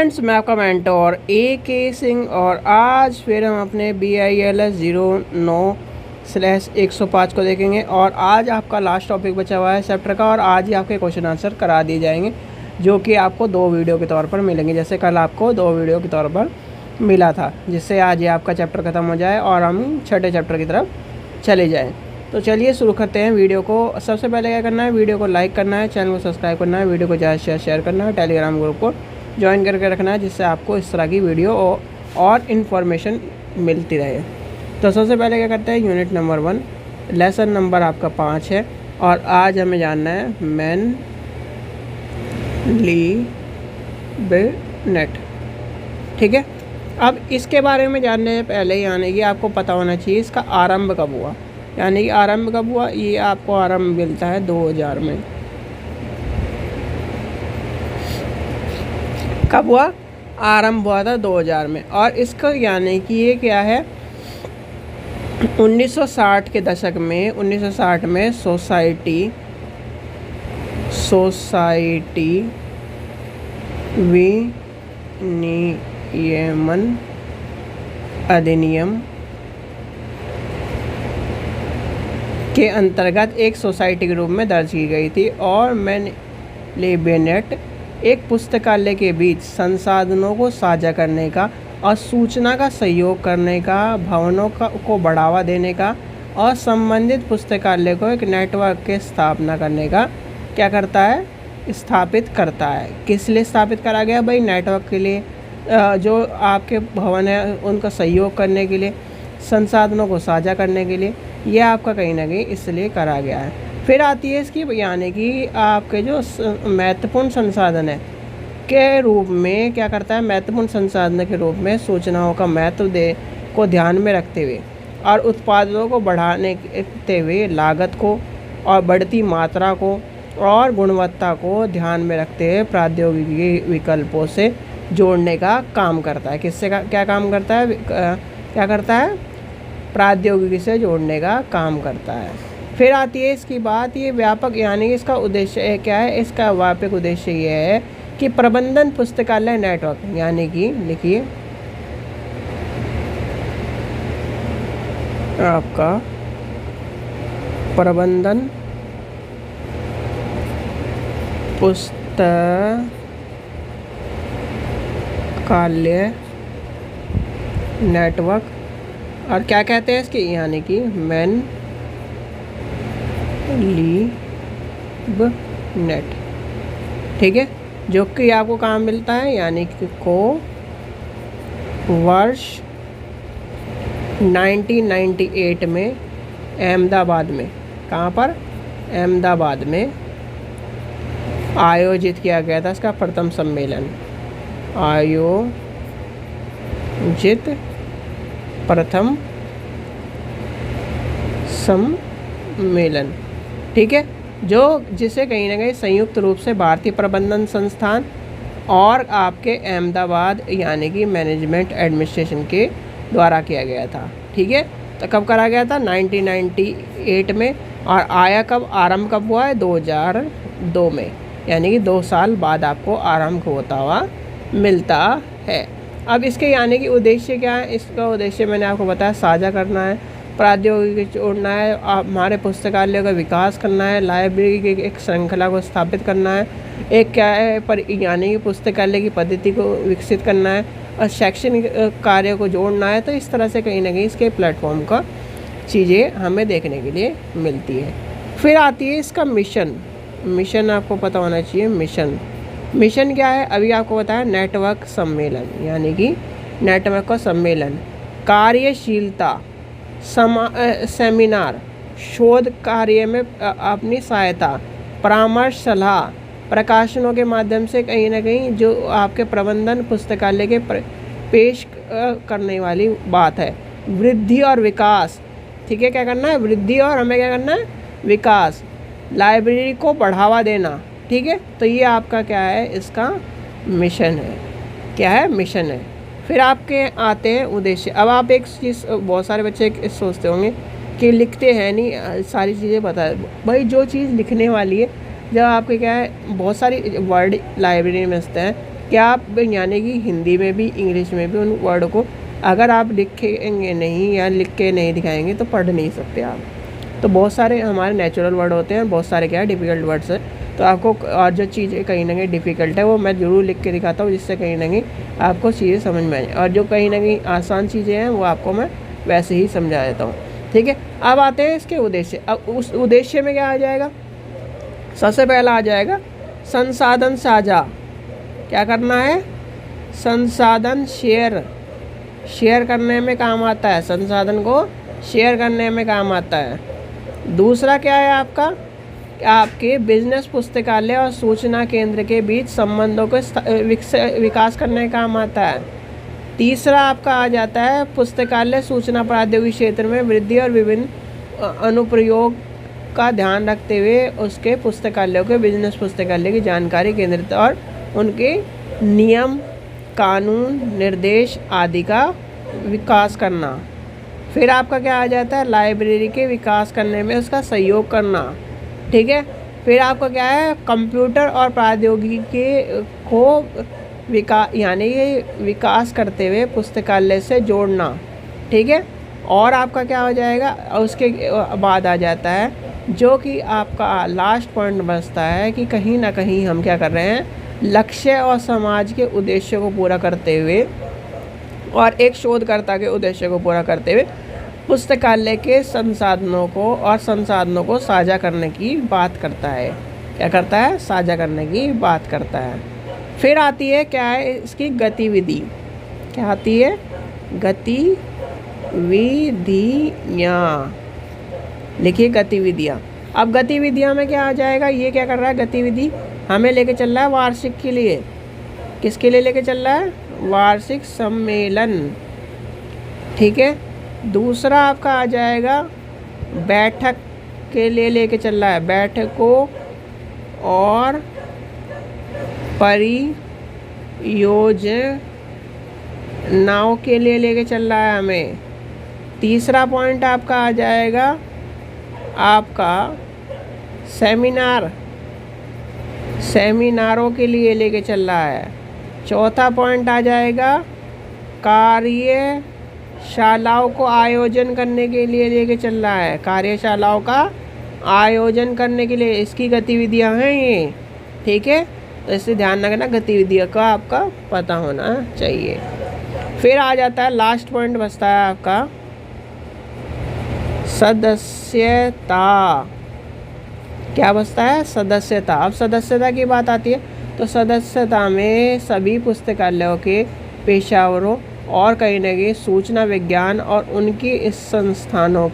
Friends, मैं आपका mentor AK Singh और आज फिर हम अपने BILS 09/105 को देखेंगे। और आज आपका लास्ट टॉपिक बचा हुआ है चैप्टर का, और आज ही आपके क्वेश्चन आंसर करा दिए जाएंगे, जो कि आपको 2 वीडियो के तौर पर मिलेंगे। जैसे कल आपको 2 वीडियो के तौर पर मिला था, जिससे आज ये आपका चैप्टर ख़त्म हो जाए और हम छठे चैप्टर की तरफ चले जाएँ। तो चलिए शुरू करते हैं वीडियो को। सबसे पहले क्या करना है, वीडियो को लाइक करना है, चैनल को सब्सक्राइब करना है, वीडियो को ज़्यादा से शेयर करना है, टेलीग्राम ग्रुप को ज्वाइन करके रखना है, जिससे आपको इस तरह की वीडियो और इन्फॉर्मेशन मिलती रहे। तो सबसे पहले क्या करते हैं, यूनिट नंबर 1, लेसन नंबर आपका 5 है, और आज हमें जानना है मैनलीबेनेट। ठीक है, अब इसके बारे में जानने से पहले यानी कि आपको पता होना चाहिए इसका आरंभ कब हुआ। यानी कि आरंभ कब हुआ, ये आपको आरंभ मिलता है 2000 में। कब हुआ, आरंभ हुआ था 2000 में। और इसका यानी कि ये क्या है, 1960 के दशक में, 1960 में सोसाइटी विनियमन अधिनियम के अंतर्गत एक सोसाइटी के रूप में दर्ज की गई थी। और मैनलीबेनेट एक पुस्तकालय के बीच संसाधनों को साझा करने का और सूचना का सहयोग करने का, भवनों को बढ़ावा देने का और संबंधित पुस्तकालय को एक नेटवर्क के स्थापना करने का क्या करता है, स्थापित करता है। किस लिए स्थापित करा गया भाई, नेटवर्क के लिए, जो आपके भवन है उनका सहयोग करने के लिए, संसाधनों को साझा करने के लिए, यह आपका कहीं ना कहीं इसलिए करा गया है। फिर आती है इसकी यानी कि आपके जो महत्वपूर्ण संसाधन है के रूप में क्या करता है, महत्वपूर्ण संसाधन के रूप में सूचनाओं का महत्व को ध्यान में रखते हुए और उत्पादों को बढ़ाते हुए लागत को और बढ़ती मात्रा को और गुणवत्ता को ध्यान में रखते हुए प्रौद्योगिकी विकल्पों से जोड़ने का काम करता है। किससे क्या काम करता है, क्या करता है, प्रौद्योगिकी से जोड़ने का काम करता है। फिर आती है इसकी बात, ये व्यापक यानी इसका उद्देश्य क्या है, इसका व्यापक उद्देश्य ये है कि प्रबंधन पुस्तकालय नेटवर्क, यानी कि लिखिए आपका प्रबंधन पुस्तकालय नेटवर्क, और क्या कहते हैं इसकी, यानी कि मैनलीबेनेट। ठीक है, जो कि आपको कहाँ मिलता है, यानी कि को वर्ष 1998 में अहमदाबाद में, कहाँ पर, अहमदाबाद में आयोजित किया गया था इसका प्रथम सम्मेलन, आयोजित प्रथम सम्मेलन। ठीक है, जो जिसे कहीं ना कहीं संयुक्त रूप से भारतीय प्रबंधन संस्थान और आपके अहमदाबाद यानी कि मैनेजमेंट एडमिनिस्ट्रेशन के द्वारा किया गया था। ठीक है, तो कब करा गया था, 1998 में, और आया कब, आरंभ कब हुआ है, 2002 में, यानी कि 2 साल बाद आपको आरंभ होता हुआ मिलता है। अब इसके यानी कि उद्देश्य क्या है, इसका उद्देश्य मैंने आपको बताया, साझा करना है, प्रौद्योगिकी जोड़ना है, हमारे पुस्तकालय का विकास करना है, लाइब्रेरी की एक श्रृंखला को स्थापित करना है, एक क्या है पर यानी कि पुस्तकालय की पद्धति को विकसित करना है, और शैक्षणिक कार्य को जोड़ना है। तो इस तरह से कहीं ना कहीं इसके प्लेटफॉर्म का चीज़ें हमें देखने के लिए मिलती है। फिर आती है इसका मिशन। मिशन आपको पता होना चाहिए, मिशन क्या है, अभी आपको बताया, नेटवर्क सम्मेलन, यानी कि नेटवर्क का सम्मेलन, कार्यशीलता, सेमिनार, शोध कार्य में अपनी सहायता, परामर्श, सलाह, प्रकाशनों के माध्यम से कहीं ना कहीं जो आपके प्रबंधन पुस्तकालय के पेश करने वाली बात है, वृद्धि और विकास। ठीक है, क्या करना है, वृद्धि, और हमें क्या करना है, विकास, लाइब्रेरी को बढ़ावा देना। ठीक है, तो ये आपका क्या है, इसका मिशन है। क्या है, मिशन है। फिर आपके आते हैं उद्देश्य। अब आप एक चीज़, बहुत सारे बच्चे सोचते होंगे कि लिखते हैं नहीं, सारी चीज़ें बता, भाई जो चीज़ लिखने वाली है, जब आपके क्या है बहुत सारी वर्ड लाइब्रेरी में मिलते हैं, क्या आप यानी कि हिंदी में भी इंग्लिश में भी उन वर्ड को अगर आप लिखेंगे नहीं या लिख के नहीं दिखाएंगे तो पढ़ नहीं सकते आप। तो बहुत सारे हमारे नेचुरल वर्ड होते हैं, बहुत सारे क्या है डिफ़िकल्ट वर्ड्स हैं। तो आपको और जो चीज़ें कहीं ना कहीं डिफ़िकल्ट है वो मैं ज़रूर लिख के दिखाता हूँ, जिससे कहीं ना कहीं आपको चीज़ें समझ में आए, और जो कहीं ना कहीं आसान चीज़ें हैं वो आपको मैं वैसे ही समझा देता हूँ। ठीक है, अब आते हैं इसके उद्देश्य। अब उस उद्देश्य में क्या आ जाएगा, सबसे पहला आ जाएगा संसाधन साझा। क्या करना है, संसाधन शेयर करने में काम आता है, संसाधन को शेयर करने में काम आता है। दूसरा क्या है आपका, आपके बिजनेस पुस्तकालय और सूचना केंद्र के बीच संबंधों को विकास करने का काम आता है। तीसरा आपका आ जाता है पुस्तकालय सूचना प्रौद्योगिकी क्षेत्र में वृद्धि और विभिन्न अनुप्रयोग का ध्यान रखते हुए उसके पुस्तकालयों के बिजनेस पुस्तकालय की जानकारी केंद्रित और उनके नियम कानून निर्देश आदि का विकास करना। फिर आपका क्या आ जाता है, लाइब्रेरी के विकास करने में उसका सहयोग करना। ठीक है, फिर आपका क्या है, कंप्यूटर और प्रौद्योगिकी को यानी विकास करते हुए पुस्तकालय से जोड़ना। ठीक है, और आपका क्या हो जाएगा, उसके बाद आ जाता है जो कि आपका लास्ट पॉइंट बचता है कि कहीं ना कहीं हम क्या कर रहे हैं, लक्ष्य और समाज के उद्देश्य को पूरा करते हुए और एक शोधकर्ता के उद्देश्य को पूरा करते हुए पुस्तकालय के संसाधनों को साझा करने की बात करता है। क्या करता है, साझा करने की बात करता है। फिर आती है क्या है इसकी गतिविधि, क्या आती है, गतिविधियाँ। लिखिए गतिविधियाँ। अब गतिविधियाँ में क्या आ जाएगा, ये क्या कर रहा है, गतिविधि हमें लेके चल रहा है वार्षिक के लिए। किसके लिए लेके चल रहा है, वार्षिक सम्मेलन। ठीक है, दूसरा आपका आ जाएगा बैठक के लिए लेके चल रहा है, बैठकों और परियोजनाओं के लिए लेके चल रहा है हमें। तीसरा पॉइंट आपका आ जाएगा आपका सेमिनारों के लिए लेके चल रहा है। चौथा पॉइंट आ जाएगा कार्यशालाओं को आयोजन करने के लिए लेके चल रहा है, कार्यशालाओं का आयोजन करने के लिए इसकी गतिविधियां हैं ये। ठीक है, तो इससे ध्यान रखना, गतिविधियों का आपका पता होना चाहिए। फिर आ जाता है लास्ट पॉइंट बचता है आपका सदस्यता। क्या बचता है, सदस्यता। अब सदस्यता की बात आती है तो सदस्यता में सभी पुस्तकालयों के पेशेवरों और कहीं ना कहीं सूचना विज्ञान और उनकी इस संस्थानों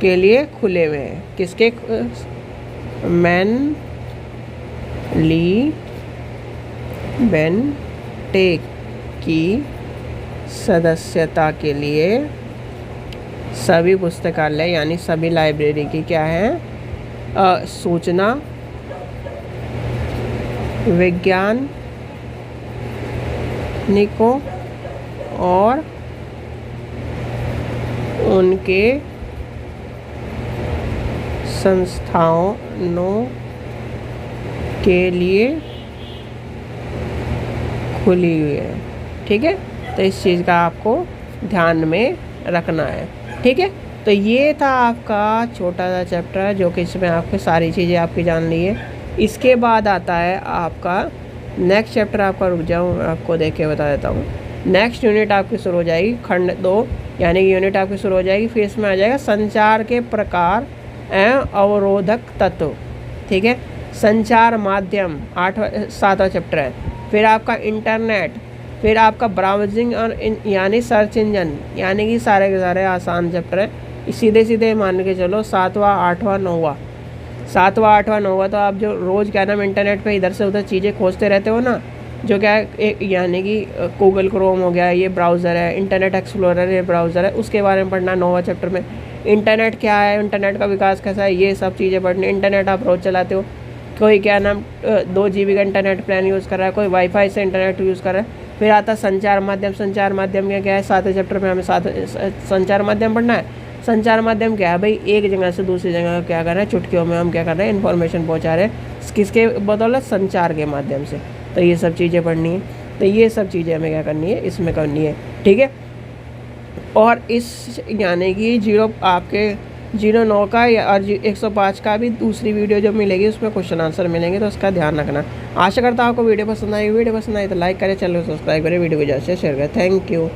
के लिए खुले हुए हैं। किसके, बेनटेक की सदस्यता के लिए सभी पुस्तकालय यानी सभी लाइब्रेरी की क्या है, सूचना वैज्ञानिकों और उनके संस्थानों के लिए खुली हुई है। ठीक है, तो इस चीज़ का आपको ध्यान में रखना है। ठीक है, तो ये था आपका छोटा सा चैप्टर जो कि इसमें आपके सारी चीज़ें आपकी जान ली है। इसके बाद आता है आपका नेक्स्ट चैप्टर। आपका रुक जाऊँ, आपको देख के बता देता हूँ। नेक्स्ट यूनिट आपकी शुरू हो जाएगी, खंड 2 यानी कि यूनिट आपकी शुरू हो जाएगी। फिर इसमें आ जाएगा संचार के प्रकार एवं अवरोधक तत्व। ठीक है, संचार माध्यम 7वां चैप्टर है। फिर आपका इंटरनेट, फिर आपका ब्राउजिंग और यानी सर्च इंजन, यानी कि सारे के सारे आसान चैप्टर है। सीधे सीधे मान के चलो 7वां 8वां 9वां 7वां 8वां 9वां तो आप जो रोज़ क्या नाम इंटरनेट पे इधर से उधर चीज़ें खोजते रहते हो ना, जो क्या है एक यानी कि गूगल क्रोम हो गया, ये ब्राउज़र है, इंटरनेट एक्सप्लोरर ये ब्राउज़र है, उसके बारे में पढ़ना 9वां चैप्टर में। इंटरनेट क्या है, इंटरनेट का विकास कैसा है, ये सब चीज़ें पढ़नी। इंटरनेट आप रोज़ चलाते हो, कोई क्या नाम 2 GB का इंटरनेट प्लान यूज़ कर रहा है, कोई वाईफाई से इंटरनेट यूज़ कर रहा है। फिर आता संचार माध्यम। संचार माध्यम में क्या है, 7वें चैप्टर में हमें संचार माध्यम पढ़ना है। संचार माध्यम क्या है भाई, एक जगह से दूसरी जगह क्या कर रहे हैं, चुटकियों में हम क्या कर रहे हैं, इन्फॉर्मेशन पहुंचा रहे हैं। किसके बदौलत, संचार के माध्यम से। तो ये सब चीज़ें पढ़नी है। तो ये सब चीज़ें हमें क्या करनी है, इसमें करनी है, ठीक है। और इस यानी कि 09 का या और 105 का भी दूसरी वीडियो जो मिलेगी उसमें क्वेश्चन आंसर मिलेंगे, तो उसका ध्यान रखना। आशा करता हूँ आपको वीडियो पसंद आई तो लाइक करें, चैनल को सब्सक्राइब करें, वीडियो को ज़्यादा से शेयर करें। Thank you.